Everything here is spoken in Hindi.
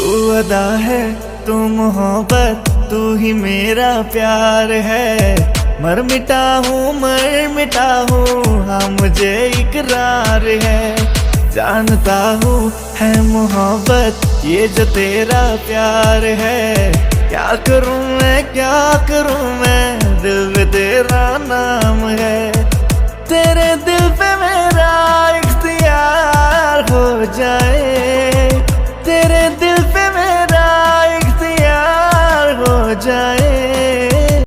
तू अदा है, तू मोहब्बत, तू ही मेरा प्यार है। मर मिटा हूँ हाँ मुझे इकरार है। जानता हूँ है मोहब्बत ये जो तेरा प्यार है। क्या करूँ मैं, दिल में तेरा नाम है।